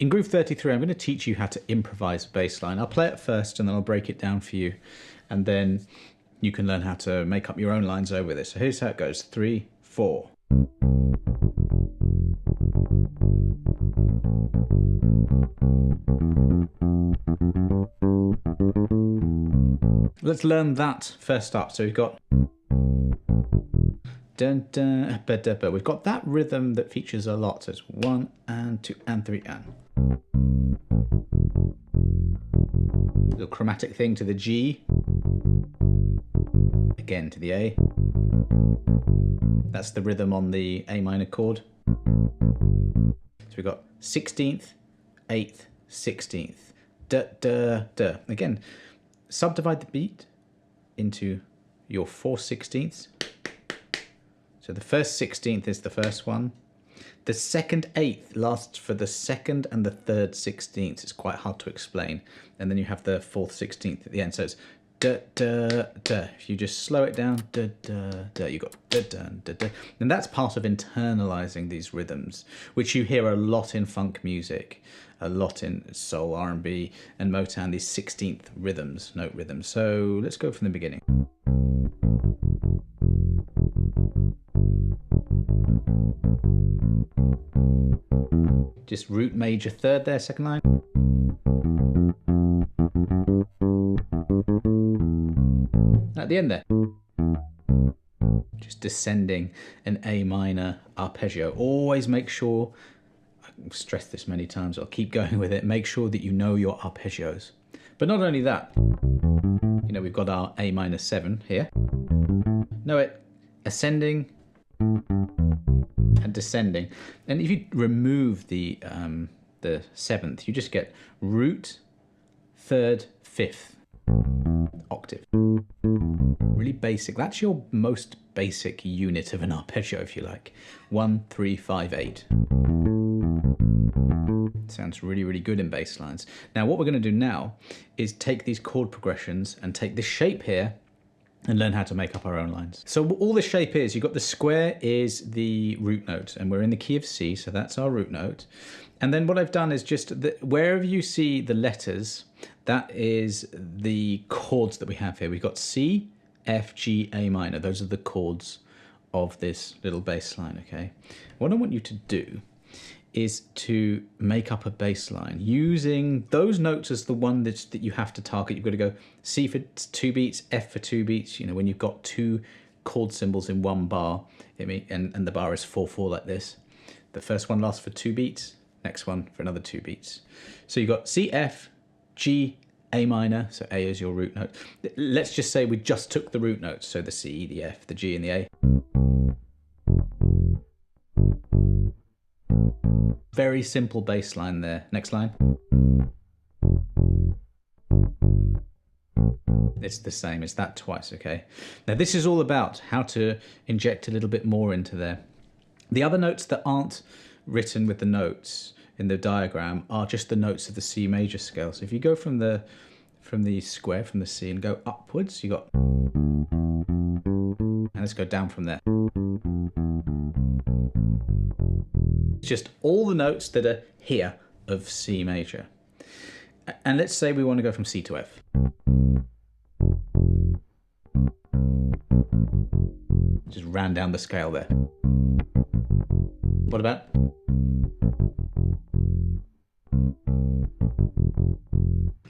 In Groove 33, I'm going to teach you how to improvise a bass line. I'll play it first and then I'll break it down for you. And then you can learn how to make up your own lines over this. So here's how it goes. 3, 4. Let's learn that first up. So we've got dun, dun, ba, da, ba. We've got that rhythm that features a lot. So it's 1 and 2 and 3 and. Little chromatic thing to the G. Again to the A. That's the rhythm on the A minor chord. So we've got 16th, 8th, 16th. Da, da, da. Again, subdivide the beat into your 4/16ths. So the first 16th is the first one. The second 8th lasts for the second and the third 16th. It's quite hard to explain. And then you have the 4th 16th at the end. So it's da, da, da. If you just slow it down, da, da, da, you got da, da, da, da. And that's part of internalizing these rhythms, which you hear a lot in funk music, a lot in soul, R&B, and Motown, these 16th rhythms, note rhythms. So let's go from the beginning. Just root major third there, second line. At the end there. Just descending an A minor arpeggio. Always make sure, I've stressed this many times, I'll keep going with it, make sure that you know your arpeggios. But not only that, you know, we've got our A minor 7 here. Know it, ascending, and descending. And if you remove the 7th, you just get root, 3rd, 5th octave. Really basic. That's your most basic unit of an arpeggio, if you like. 1, 3, 5, 8. Sounds really, really good in bass lines. Now, what we're going to do now is take these chord progressions and take this shape here and learn how to make up our own lines. So all the shape is, you've got the square is the root note, and we're in the key of C, so that's our root note. And then what I've done is just, wherever you see the letters, that is the chords that we have here. We've got C, F, G, A minor. Those are the chords of this little bass line, okay? What I want you to do is to make up a bass line using those notes as the one that you have to target. You've got to go C for 2 beats, F for 2 beats. You know, when you've got 2 chord symbols in one bar, and the bar is 4/4 like this. The first one lasts for 2 beats, next one for another 2 beats. So you've got C, F, G, A minor, so A is your root note. Let's just say we just took the root notes, so the C, the F, the G, and the A. Very simple bass line there. Next line. It's the same, it's that twice, okay? Now this is all about how to inject a little bit more into there. The other notes that aren't written with the notes in the diagram are just the notes of the C major scale. So if you go from the square, from the C, and go upwards, you got, and let's go down from there. It's just all the notes that are here of C major. And let's say we want to go from C to F. Just ran down the scale there. What about?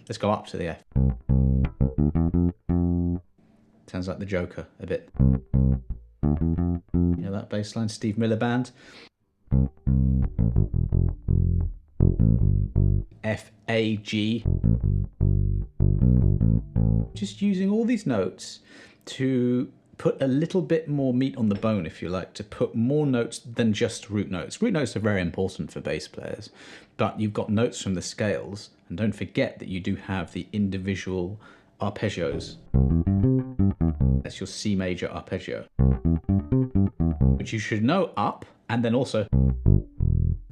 Let's go up to the F. Sounds like the Joker a bit. You know that bass line, Steve Miller Band? F, A, G. Just using all these notes to put a little bit more meat on the bone, if you like, to put more notes than just root notes. Root notes are very important for bass players, but you've got notes from the scales, and don't forget that you do have the individual arpeggios. That's your C major arpeggio, which you should know up, and then also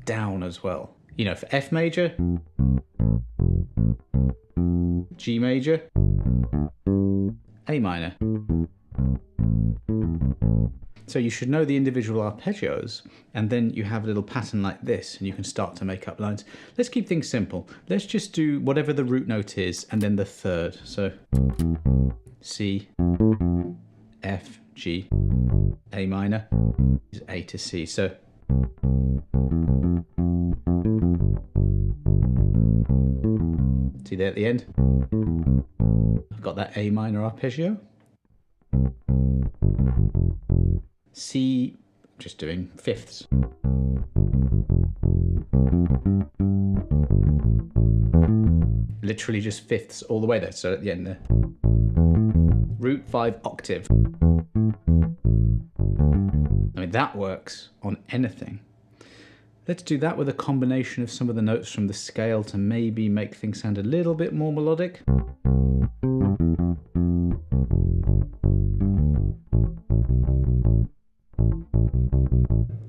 down as well. You know, for F major, G major, A minor. So you should know the individual arpeggios, and then you have a little pattern like this, and you can start to make up lines. Let's keep things simple. Let's just do whatever the root note is, and then the third. So C, F, G, A minor, is A to C. So see there at the end? I've got that A minor arpeggio. C, just doing fifths. Literally just fifths all the way there, so at the end there. Root 5 octave. I mean, that works on anything. Let's do that with a combination of some of the notes from the scale to maybe make things sound a little bit more melodic.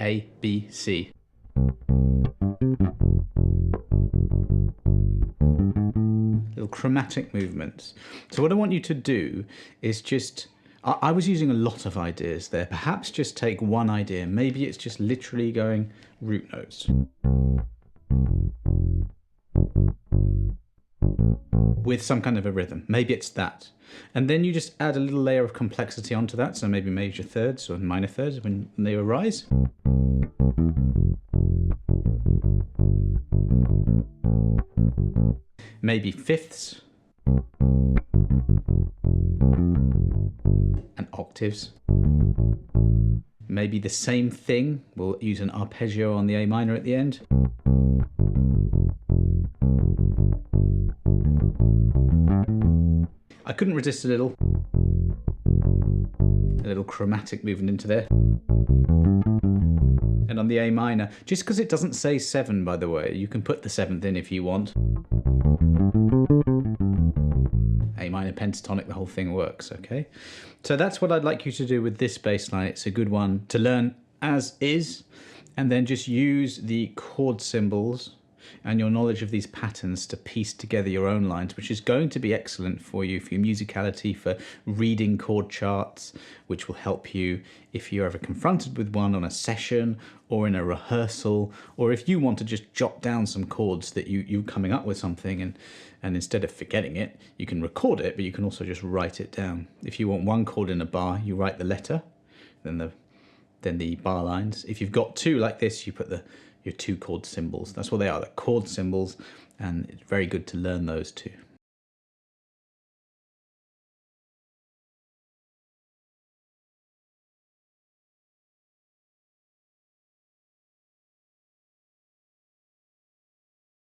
A, B, C. Little chromatic movements. So what I want you to do is just, I was using a lot of ideas there. Perhaps just take one idea. Maybe it's just literally going root notes with some kind of a rhythm. Maybe it's that. And then you just add a little layer of complexity onto that. So maybe major thirds or minor thirds when they arise. Maybe fifths and octaves. Maybe the same thing. We'll use an arpeggio on the A minor at the end. I couldn't resist a little chromatic movement into there. And on the A minor, just because it doesn't say 7, by the way, you can put the 7th in if you want. A minor pentatonic, the whole thing works, okay? So that's what I'd like you to do with this bass line. It's a good one to learn as is, and then just use the chord symbols and your knowledge of these patterns to piece together your own lines, which is going to be excellent for you, for your musicality, for reading chord charts, which will help you if you're ever confronted with one on a session or in a rehearsal, or if you want to just jot down some chords that you're coming up with something, and instead of forgetting it, you can record it, but you can also just write it down. If you want one chord in a bar, you write the letter, then the bar lines. If you've got two like this, you put your two chord symbols. That's what they are, the chord symbols, and it's very good to learn those two.